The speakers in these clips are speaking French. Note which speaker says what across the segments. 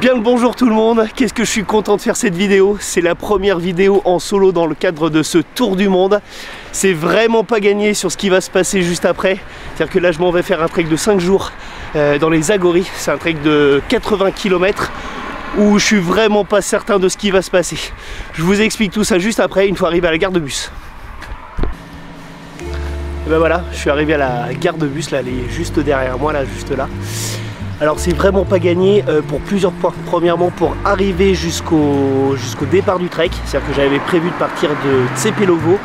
Speaker 1: Bien le bonjour tout le monde, qu'est-ce que je suis content de faire cette vidéo. C'est la première vidéo en solo dans le cadre de ce tour du monde. C'est vraiment pas gagné sur ce qui va se passer juste après. C'est-à-dire que là je m'en vais faire un trek de 5 jours dans les Agoris. C'est un trek de 80 km où je suis vraiment pas certain de ce qui va se passer. Je vous explique tout ça juste après, une fois arrivé à la gare de bus. Et ben voilà, je suis arrivé à la gare de bus, là elle est juste derrière moi, là juste là. Alors c'est vraiment pas gagné pour plusieurs points. Premièrement pour arriver jusqu'au départ du trek, c'est-à-dire que j'avais prévu de partir de Tsepelovo.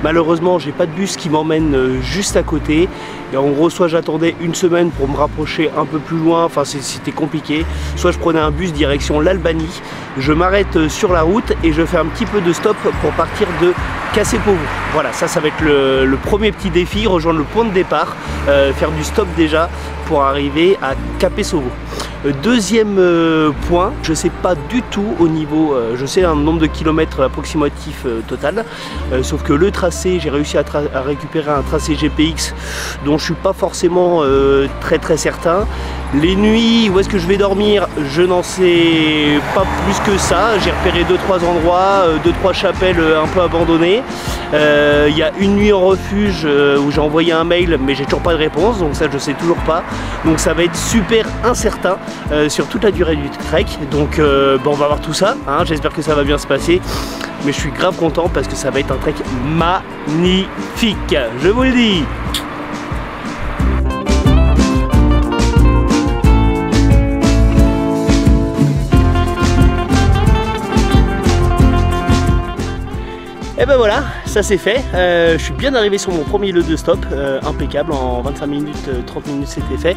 Speaker 1: Malheureusement j'ai pas de bus qui m'emmène juste à côté. Et en gros soit j'attendais une semaine pour me rapprocher un peu plus loin, enfin c'était compliqué. Soit je prenais un bus direction l'Albanie. Je m'arrête sur la route et je fais un petit peu de stop pour partir de Kasepovo. Voilà, ça va être le premier petit défi, rejoindre le point de départ, faire du stop déjà pour arriver à Kapesovo. Deuxième point, je sais pas du tout au niveau, je sais un nombre de kilomètres approximatif total, sauf que le tracé, j'ai réussi à récupérer un tracé GPX dont je suis pas forcément très certain. Les nuits, où est-ce que je vais dormir, je n'en sais pas plus que ça. J'ai repéré 2-3 endroits, 2-3 chapelles un peu abandonnées. Il y a une nuit en refuge où j'ai envoyé un mail mais j'ai toujours pas de réponse, donc ça je sais toujours pas. Donc ça va être super incertain sur toute la durée du trek. Donc bon, on va voir tout ça, hein. J'espère que ça va bien se passer. Mais je suis grave content parce que ça va être un trek magnifique, je vous le dis. Et ben voilà, ça c'est fait. Je suis bien arrivé sur mon premier lieu de stop, impeccable, en 25 minutes, 30 minutes c'était fait.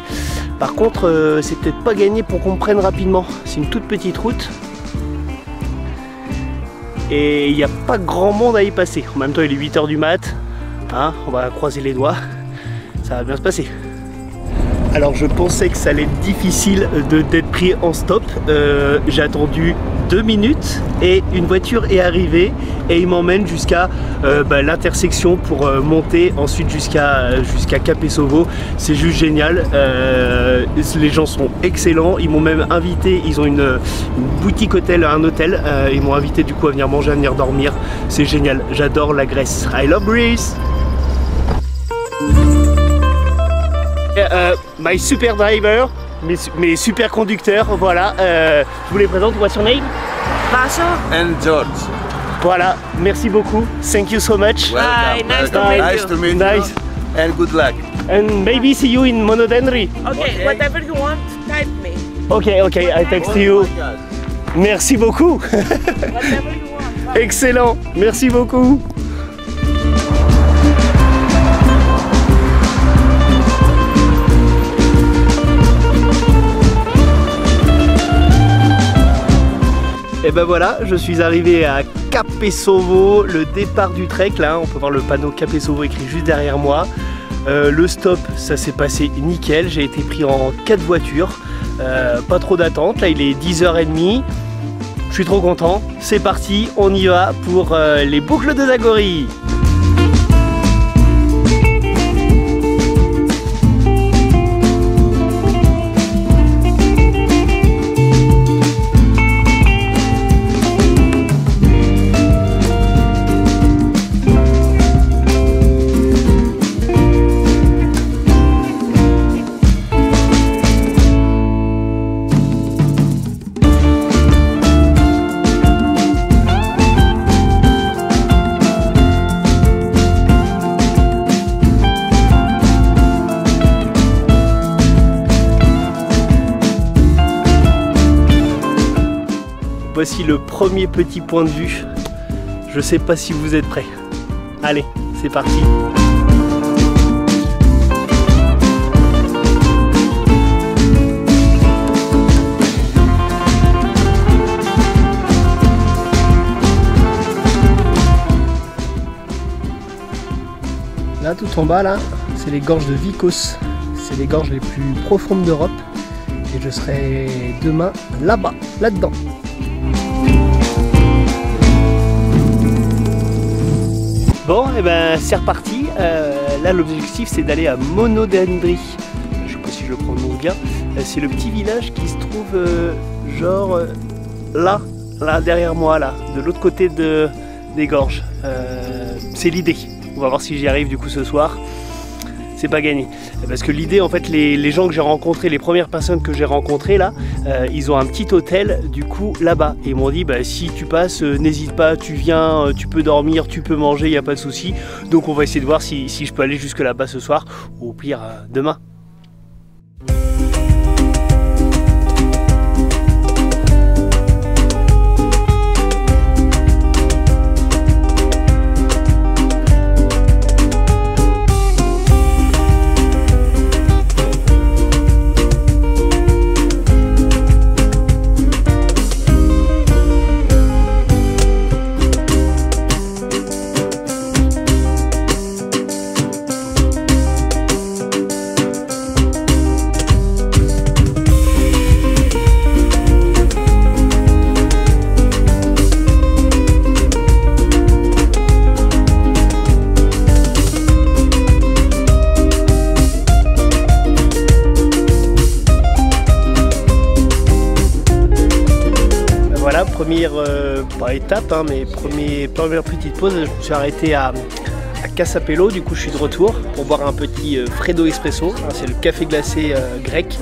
Speaker 1: Par contre, c'est peut-être pas gagné pour qu'on me prenne rapidement. C'est une toute petite route. Et il n'y a pas grand monde à y passer. En même temps, il est 8 h du mat. Hein, on va croiser les doigts. Ça va bien se passer. Alors je pensais que ça allait être difficile d'être pris en stop. J'ai attendu 2 minutes et une voiture est arrivée et il m'emmène jusqu'à l'intersection pour monter ensuite jusqu'à Kapesovo. C'est juste génial. Les gens sont excellents. Ils m'ont même invité, ils ont une boutique hôtel, un hôtel. Ils m'ont invité du coup à venir manger, à venir dormir. C'est génial. J'adore la Grèce. I love Greece. My super driver, mes super conducteurs, voilà, je vous les présente. What's your name?
Speaker 2: Pasha
Speaker 3: and George.
Speaker 1: Voilà, merci beaucoup. Thank you so much.
Speaker 2: Hi, nice to meet you.
Speaker 3: Nice to meet
Speaker 1: Nice.
Speaker 3: you. And good luck.
Speaker 1: And maybe see you in Monodendri.
Speaker 2: Okay, whatever you want, type me.
Speaker 1: Okay, I text you. Merci beaucoup.
Speaker 2: Whatever you want.
Speaker 1: Excellent, merci beaucoup. Et ben voilà, je suis arrivé à Kapesovo, le départ du trek, là, on peut voir le panneau Kapesovo écrit juste derrière moi. Le stop, ça s'est passé nickel, j'ai été pris en 4 voitures, pas trop d'attente, là il est 10 h 30. Je suis trop content, c'est parti, on y va pour les boucles de Zagori. Voici le premier petit point de vue. Je sais pas si vous êtes prêts. Allez, c'est parti. Là, tout en bas, là, c'est les gorges de Vikos. C'est les gorges les plus profondes d'Europe. Et je serai demain là-bas, là-dedans. Bon, et ben c'est reparti. Là, l'objectif c'est d'aller à Monodendri. Je sais pas si je le prononce bien. C'est le petit village qui se trouve genre là derrière moi, là, de l'autre côté des gorges. C'est l'idée. On va voir si j'y arrive du coup ce soir. C'est pas gagné. Parce que l'idée, en fait, les gens que j'ai rencontrés, les premières personnes que j'ai rencontrées là, ils ont un petit hôtel du coup là-bas. Et ils m'ont dit, bah, si tu passes, n'hésite pas, tu viens, tu peux dormir, tu peux manger, il n'y a pas de souci. Donc on va essayer de voir si je peux aller jusque là-bas ce soir, ou au pire demain. Première, pas étape, hein, mais première petite pause, je me suis arrêté à Casapello, du coup je suis de retour pour boire un petit Freddo Espresso, hein, c'est le café glacé grec,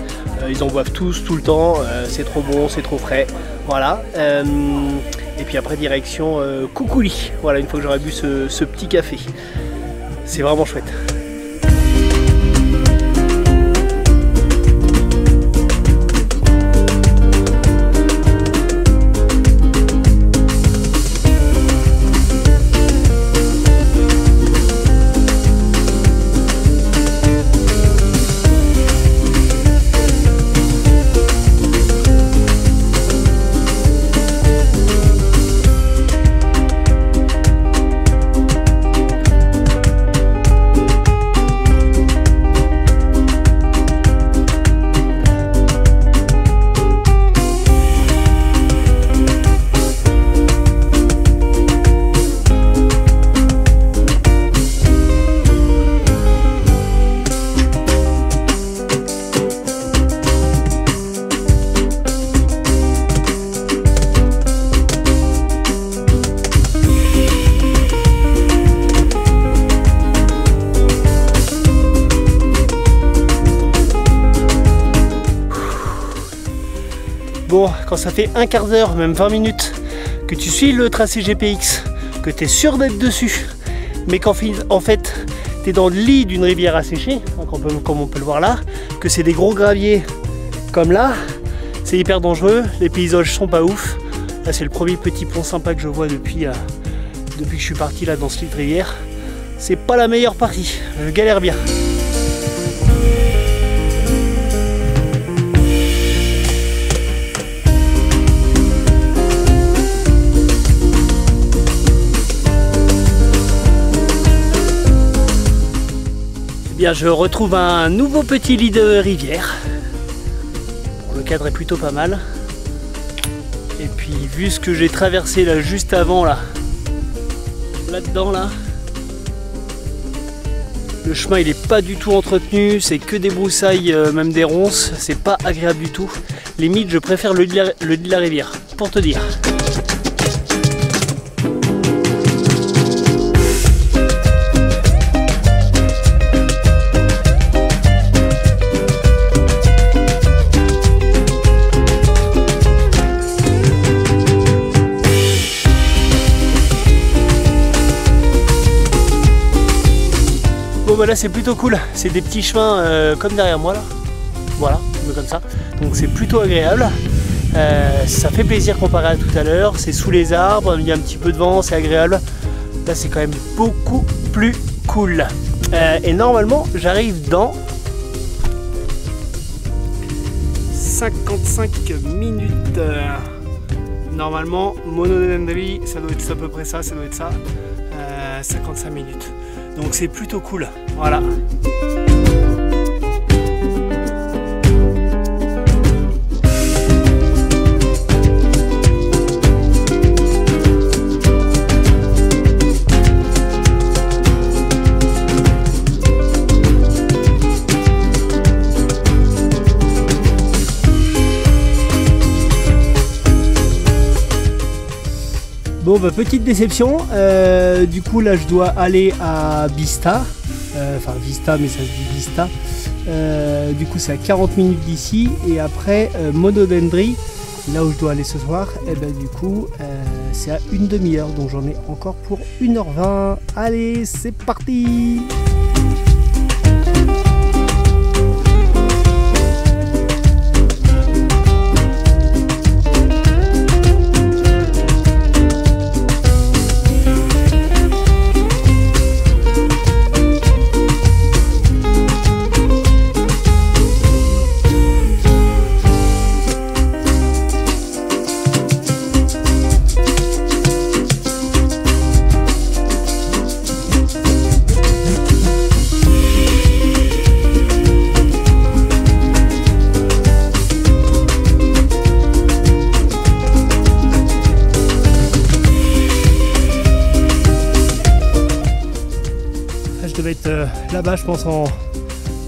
Speaker 1: ils en boivent tous, tout le temps, c'est trop bon, c'est trop frais, voilà. Et puis après direction Koukouli, voilà, une fois que j'aurai bu ce petit café, c'est vraiment chouette. Bon, quand ça fait un quart d'heure, même 20 minutes, que tu suis le tracé GPX, que tu es sûr d'être dessus, mais qu'en fait, tu es dans le lit d'une rivière asséchée, comme on peut le voir là, que c'est des gros graviers comme là, c'est hyper dangereux, les paysages sont pas ouf. Là, c'est le premier petit pont sympa que je vois depuis que je suis parti là dans ce lit de rivière. C'est pas la meilleure partie, je galère bien. Je retrouve un nouveau petit lit de rivière. Bon, le cadre est plutôt pas mal. Et puis vu ce que j'ai traversé là juste avant là-dedans là, le chemin il est pas du tout entretenu, c'est que des broussailles, même des ronces, c'est pas agréable du tout. Limite je préfère le lit de la rivière, pour te dire. Bon bah là c'est plutôt cool, c'est des petits chemins comme derrière moi là, voilà, comme ça, donc c'est plutôt agréable, ça fait plaisir comparé à tout à l'heure, c'est sous les arbres, il y a un petit peu de vent, c'est agréable, là c'est quand même beaucoup plus cool, et normalement j'arrive dans 55 minutes, normalement Monodendri, ça doit être à peu près ça, 55 minutes. Donc c'est plutôt cool, voilà. Bon bah petite déception, du coup là je dois aller à Bista, enfin Vista mais ça se dit Bista, du coup c'est à 40 minutes d'ici et après Monodendry, là où je dois aller ce soir, et ben du coup c'est à une demi-heure donc j'en ai encore pour 1h20. Allez c'est parti. Je devais être là-bas je pense en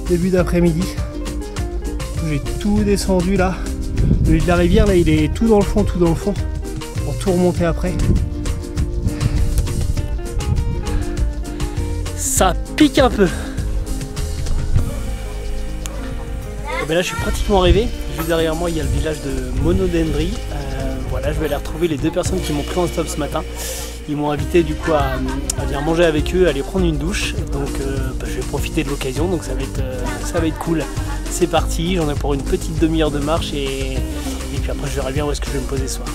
Speaker 1: début d'après-midi. J'ai tout descendu là. Le lit de la rivière là il est tout dans le fond, pour tout remonter après. Ça pique un peu. Et ben là je suis pratiquement arrivé. Juste derrière moi il y a le village de Monodendry. Voilà, je vais aller retrouver les deux personnes qui m'ont pris en stop ce matin. Ils m'ont invité du coup à venir manger avec eux, à aller prendre une douche. Donc je vais profiter de l'occasion, donc ça va être cool. C'est parti, j'en ai pour une petite demi-heure de marche et puis après je verrai bien où est-ce que je vais me poser ce soir.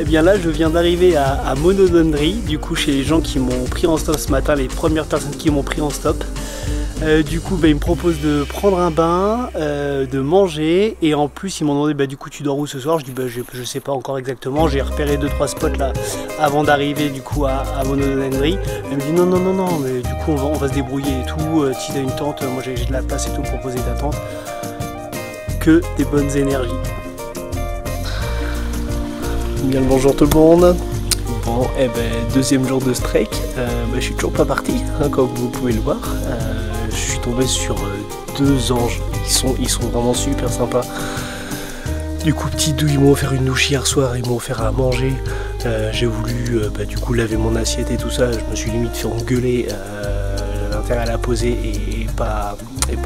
Speaker 1: Et bien là je viens d'arriver à Monodendry, du coup chez les gens qui m'ont pris en stop ce matin, les premières personnes qui m'ont pris en stop. Du coup ils me proposent de prendre un bain, de manger et en plus ils m'ont demandé du coup tu dors où ce soir. Je dis je sais pas encore exactement, j'ai repéré 2-3 spots là avant d'arriver du coup à Monodendry. Elle me dit non mais du coup on va se débrouiller et tout, si t'as une tente, moi j'ai de la place et tout pour poser ta tente. Que des bonnes énergies. Bien le bonjour tout le monde. Bon et deuxième jour de strike, je suis toujours pas parti hein, comme vous pouvez le voir. Je suis tombé sur deux anges, ils sont vraiment super sympas. Du coup petit doux, ils m'ont offert une douche hier soir, ils m'ont offert à manger. J'ai voulu du coup laver mon assiette et tout ça, je me suis limite fait engueuler, j'avais intérêt à la poser et pas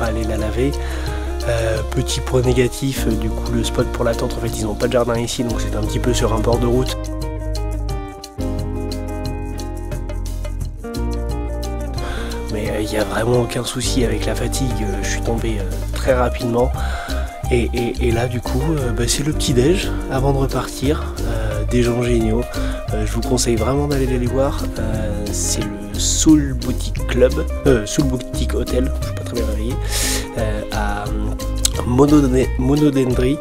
Speaker 1: aller la laver. Petit point négatif, du coup le spot pour la tente, en fait ils n'ont pas de jardin ici donc c'est un petit peu sur un bord de route. Mais il n'y a vraiment aucun souci avec la fatigue, je suis tombé très rapidement. Et là du coup c'est le petit déj avant de repartir, des gens géniaux. Je vous conseille vraiment d'aller les voir, c'est le Soul Boutique Club, Soul Boutique Hotel, je suis pas très bien réveillé, à Monodendry.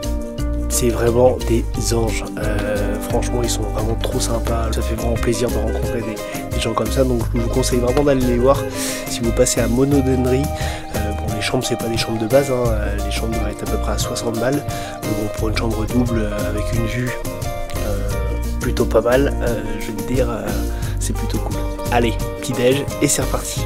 Speaker 1: C'est vraiment des anges, franchement ils sont vraiment trop sympas, ça fait vraiment plaisir de rencontrer des gens comme ça, donc je vous conseille vraiment d'aller les voir si vous passez à Monodendry. Bon les chambres c'est pas des chambres de base, hein, les chambres doivent être à peu près à 60 balles, mais bon pour une chambre double avec une vue plutôt pas mal, je vais te dire c'est plutôt cool. Allez, petit déj et c'est reparti.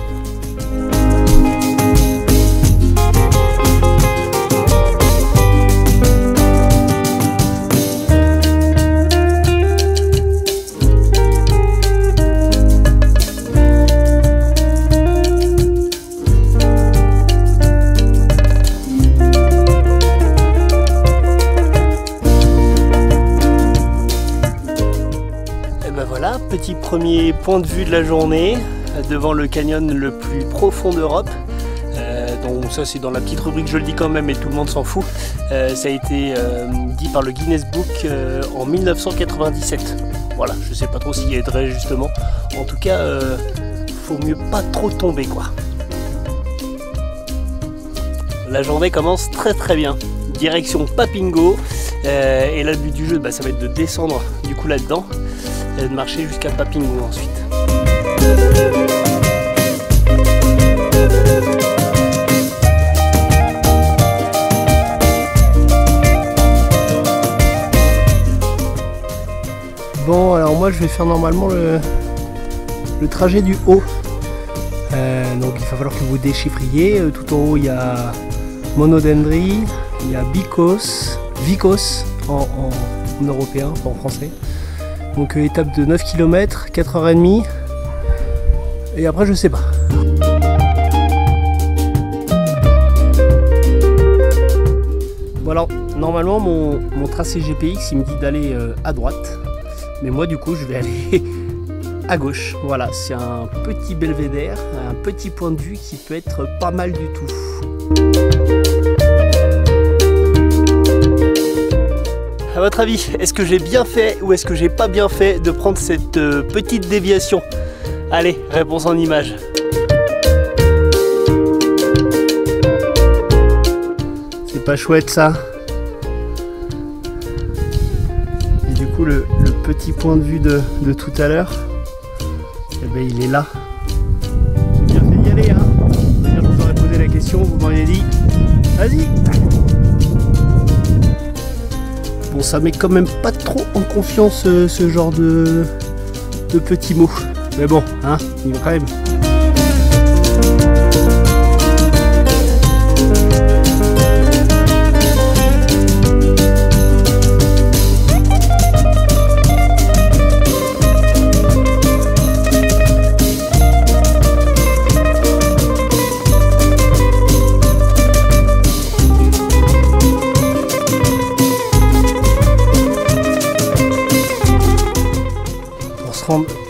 Speaker 1: Petit premier point de vue de la journée devant le canyon le plus profond d'Europe. Donc ça c'est dans la petite rubrique, je le dis quand même et tout le monde s'en fout. Ça a été dit par le Guinness Book en 1997. Voilà, je sais pas trop s'il y a vrai justement. En tout cas, faut mieux pas trop tomber quoi. La journée commence très bien. Direction Papingo. Et là le but du jeu ça va être de descendre du coup là-dedans. Et de marcher jusqu'à Papingo ensuite. Bon alors moi je vais faire normalement le trajet du haut. Donc il va falloir que vous déchiffriez. Tout en haut il y a Monodendry, il y a Vikos, en européen, en français. Donc étape de 9 km, 4h30. Et après je sais pas. Bon alors, normalement mon tracé GPX il me dit d'aller à droite. Mais moi du coup je vais aller à gauche. Voilà, c'est un petit belvédère, un petit point de vue qui peut être pas mal du tout. À votre avis, est-ce que j'ai bien fait ou est-ce que j'ai pas bien fait de prendre cette petite déviation? Allez, réponse en images. C'est pas chouette ça? Et du coup le petit point de vue de tout à l'heure, eh ben, il est là. J'ai bien fait d'y aller, hein. Je vous aurais posé la question, vous m'auriez dit vas-y. Bon, ça met quand même pas trop en confiance ce genre de petits mots. Mais bon, hein, il va quand même.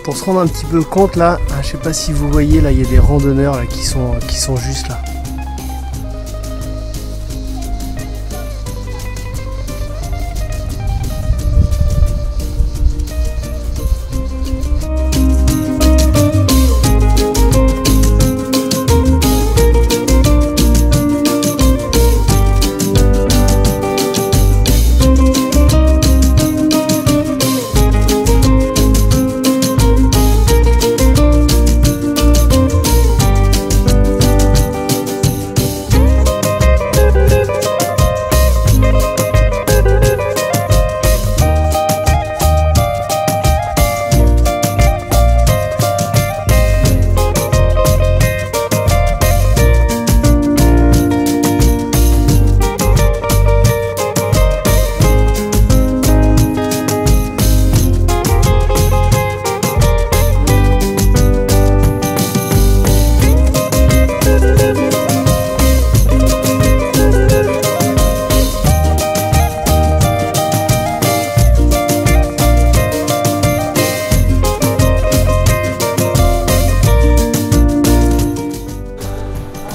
Speaker 1: Pour se rendre un petit peu compte là, je sais pas si vous voyez là, il y a des randonneurs là qui sont juste là.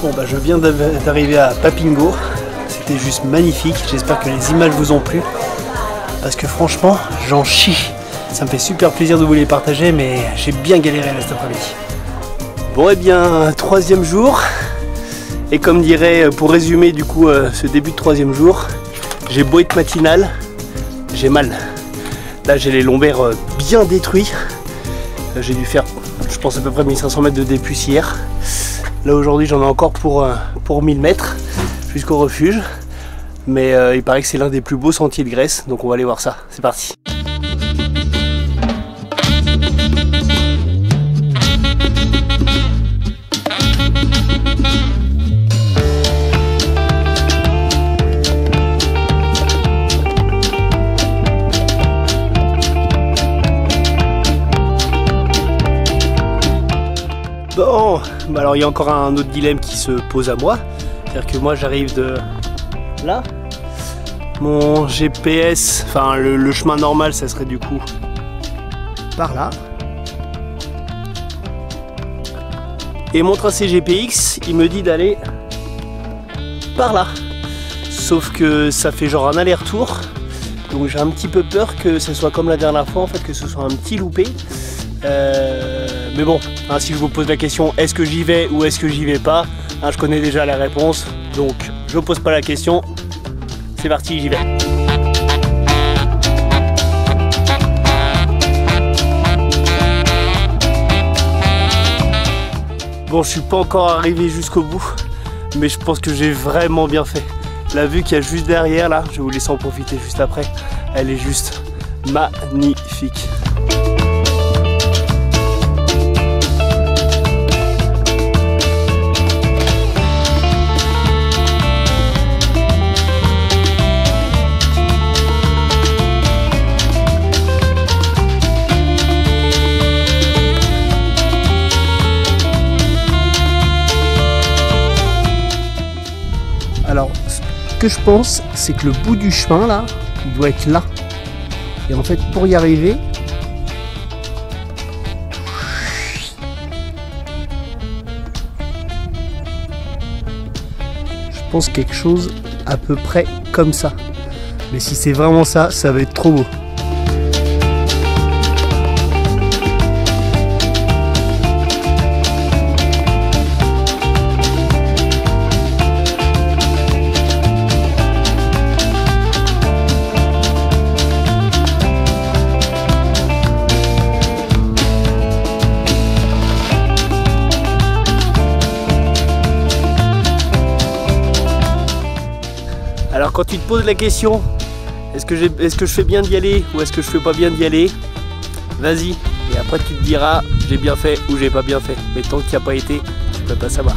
Speaker 1: Bon bah je viens d'arriver à Papingo, c'était juste magnifique, j'espère que les images vous ont plu, parce que franchement j'en chie, ça me fait super plaisir de vous les partager, mais j'ai bien galéré cet après-midi. Bon et bien, troisième jour, et comme dirait, pour résumer du coup ce début de troisième jour, j'ai beau être matinal, j'ai mal. Là j'ai les lombaires bien détruits, j'ai dû faire je pense à peu près 1500 mètres de D+ hier. Là aujourd'hui j'en ai encore pour 1000 mètres jusqu'au refuge, mais il paraît que c'est l'un des plus beaux sentiers de Grèce, donc on va aller voir ça, c'est parti. Bon, bah alors il y a encore un autre dilemme qui se pose à moi, c'est-à-dire que moi j'arrive de là, mon GPS, enfin le chemin normal ça serait du coup par là, et mon tracé GPX il me dit d'aller par là, sauf que ça fait genre un aller-retour, donc j'ai un petit peu peur que ce soit comme la dernière fois en fait, que ce soit un petit loupé. Mais bon, hein, si je vous pose la question est-ce que j'y vais ou est-ce que j'y vais pas, hein, je connais déjà la réponse, donc je pose pas la question, c'est parti, j'y vais. Bon, je suis pas encore arrivé jusqu'au bout, mais je pense que j'ai vraiment bien fait. La vue qu'il y a juste derrière là, je vais vous laisser en profiter juste après, elle est juste magnifique. que je pense, c'est que le bout du chemin là, il doit être là. Et en fait, pour y arriver, je pense quelque chose à peu près comme ça. Mais si c'est vraiment ça, ça va être trop beau. Alors quand tu te poses la question, est-ce que je fais bien d'y aller ou est-ce que je fais pas bien d'y aller, vas-y. Et après tu te diras, j'ai bien fait ou j'ai pas bien fait. Mais tant qu'il n'y a pas été, tu peux pas savoir.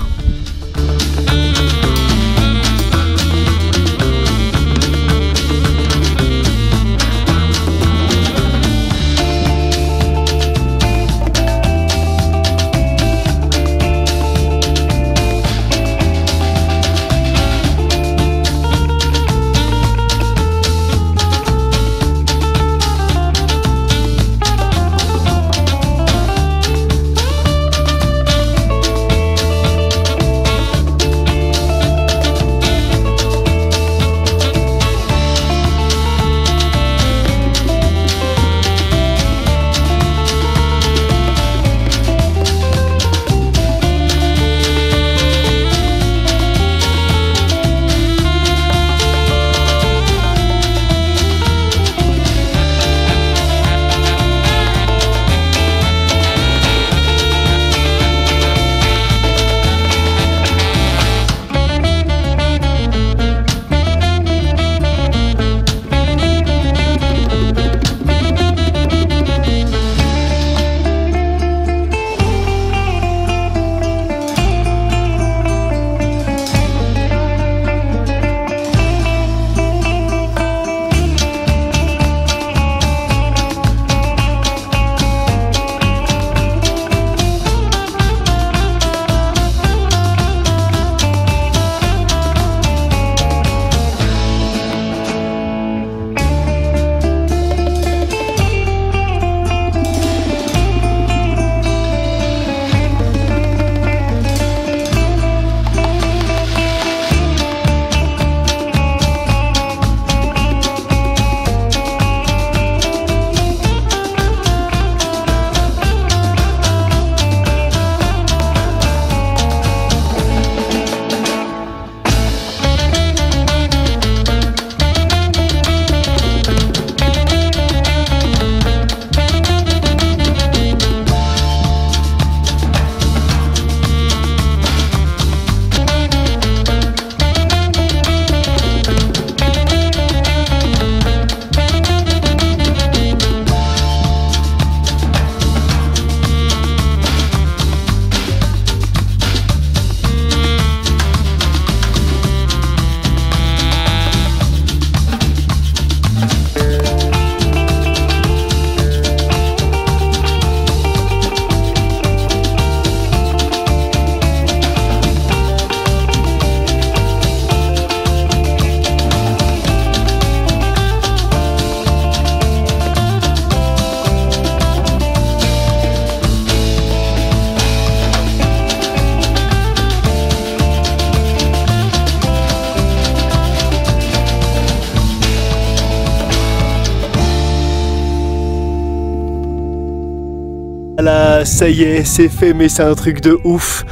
Speaker 1: Là, ça y est, c'est fait, mais c'est un truc de ouf.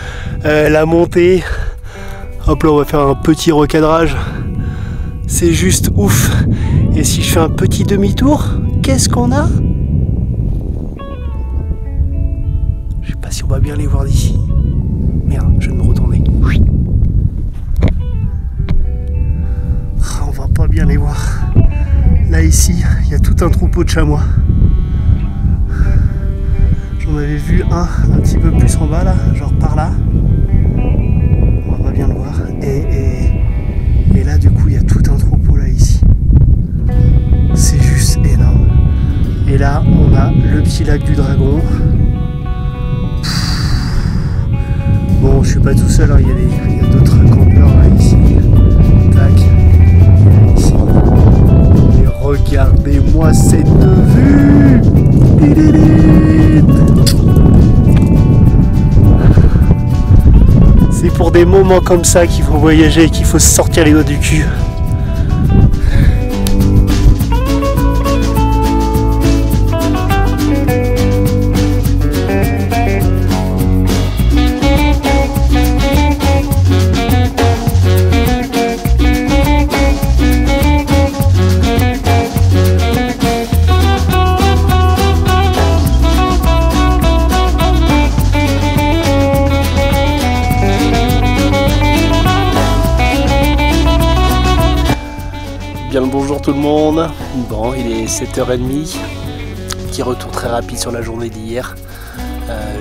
Speaker 1: La montée, hop là, on va faire un petit recadrage. C'est juste ouf. Et si je fais un petit demi-tour, qu'est-ce qu'on a? Je sais pas si on va bien les voir d'ici. Merde, je vais me retourner. On va pas bien les voir. Là, ici, il y a tout un troupeau de chamois. J'en avais vu un petit peu plus en bas là, genre par là. On va pas bien le voir. Et là du coup il y a tout un troupeau là ici. C'est juste énorme. Et là on a le petit lac du Dragon. Bon, je suis pas tout seul, hein. Il y a d'autres campeurs là ici. Tac. des moments comme ça qu'il faut voyager et qu'il faut se sortir les doigts du cul. Bien le bonjour tout le monde. Bon, il est 7h30. Petit retour très rapide sur la journée d'hier.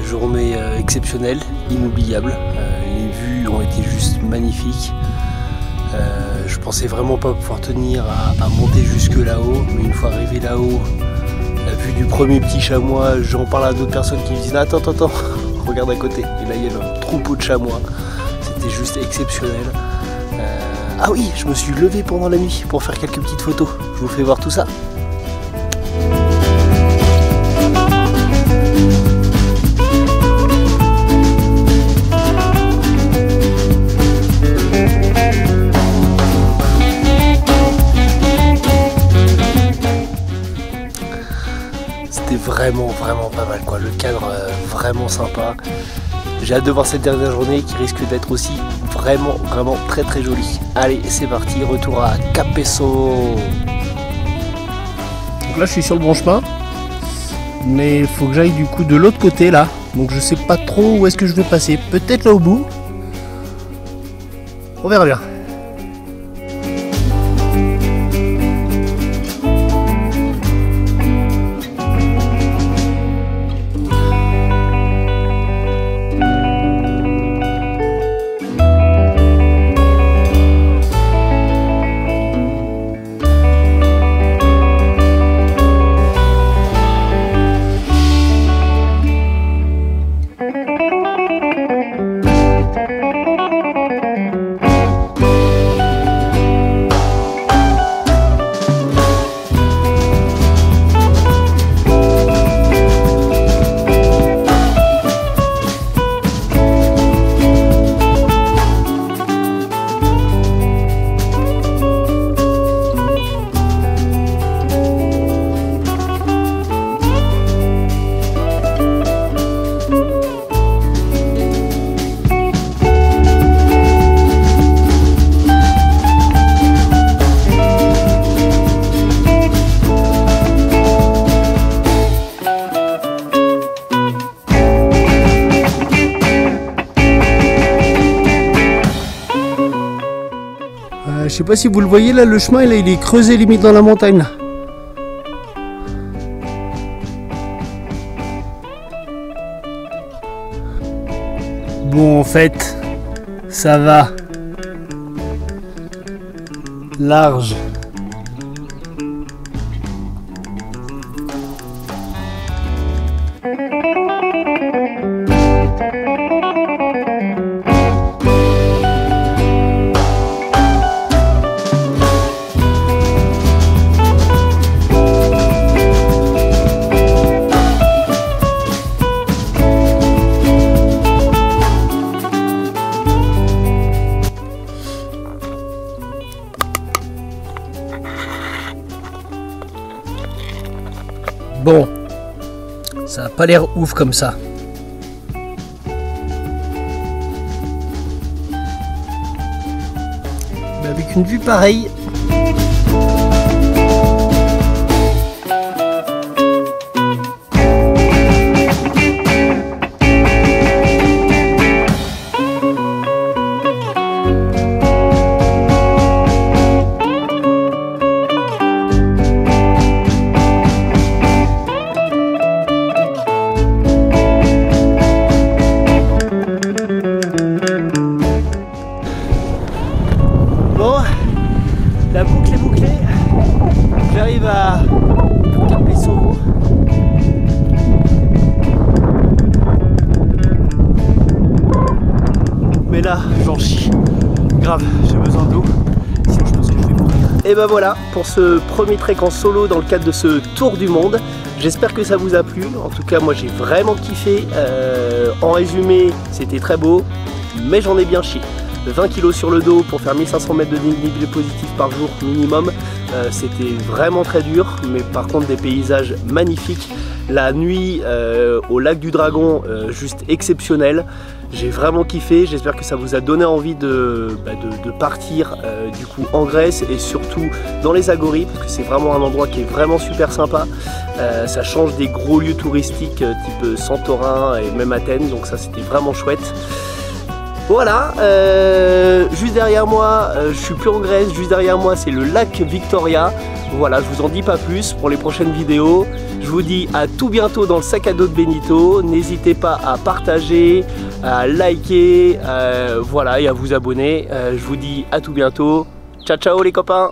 Speaker 1: Journée exceptionnelle, inoubliable. Les vues ont été juste magnifiques. Je pensais vraiment pas pouvoir tenir à monter jusque là-haut, mais une fois arrivé là-haut, la vue du premier petit chamois, j'en parle à d'autres personnes qui me disent attends, regarde à côté. Et là il y avait un troupeau de chamois. C'était juste exceptionnel. Ah oui, je me suis levé pendant la nuit pour faire quelques petites photos. Je vous fais voir tout ça. C'était vraiment pas mal quoi. Le cadre vraiment sympa. J'ai hâte de voir cette dernière journée qui risque d'être aussi vraiment très jolie. Allez, c'est parti, retour à Capesso. Donc là, je suis sur le bon chemin, mais il faut que j'aille du coup de l'autre côté là. Donc je sais pas trop où est-ce que je vais passer. Peut-être là au bout. On verra bien. Je sais pas si vous le voyez là, le chemin là, il est creusé limite dans la montagne là. Bon en fait ça va. Large. Bon, ça n'a pas l'air ouf comme ça. Mais avec une vue pareille. La boucle est bouclée. J'arrive à Capesso. Mais là, j'en chie. Grave, j'ai besoin d'eau. Sinon, je pense que je vais mourir. Et ben voilà, pour ce premier trek en solo dans le cadre de ce tour du monde. J'espère que ça vous a plu. En tout cas, moi j'ai vraiment kiffé. En résumé, c'était très beau, mais j'en ai bien chié. 20 kg sur le dos pour faire 1500 mètres de dénivelé positif par jour minimum, c'était vraiment très dur, mais par contre des paysages magnifiques. La nuit au lac du Dragon, juste exceptionnel. J'ai vraiment kiffé, j'espère que ça vous a donné envie de partir du coup en Grèce et surtout dans les Agoris, parce que c'est vraiment un endroit qui est vraiment super sympa. Ça change des gros lieux touristiques type Santorin et même Athènes, donc ça c'était vraiment chouette. Voilà, juste derrière moi, je suis plus en Grèce, juste derrière moi c'est le lac Victoria. Voilà, je vous en dis pas plus pour les prochaines vidéos. Je vous dis à tout bientôt dans le sac à dos de Benito. N'hésitez pas à partager, à liker, voilà, et à vous abonner. Je vous dis à tout bientôt. Ciao ciao les copains.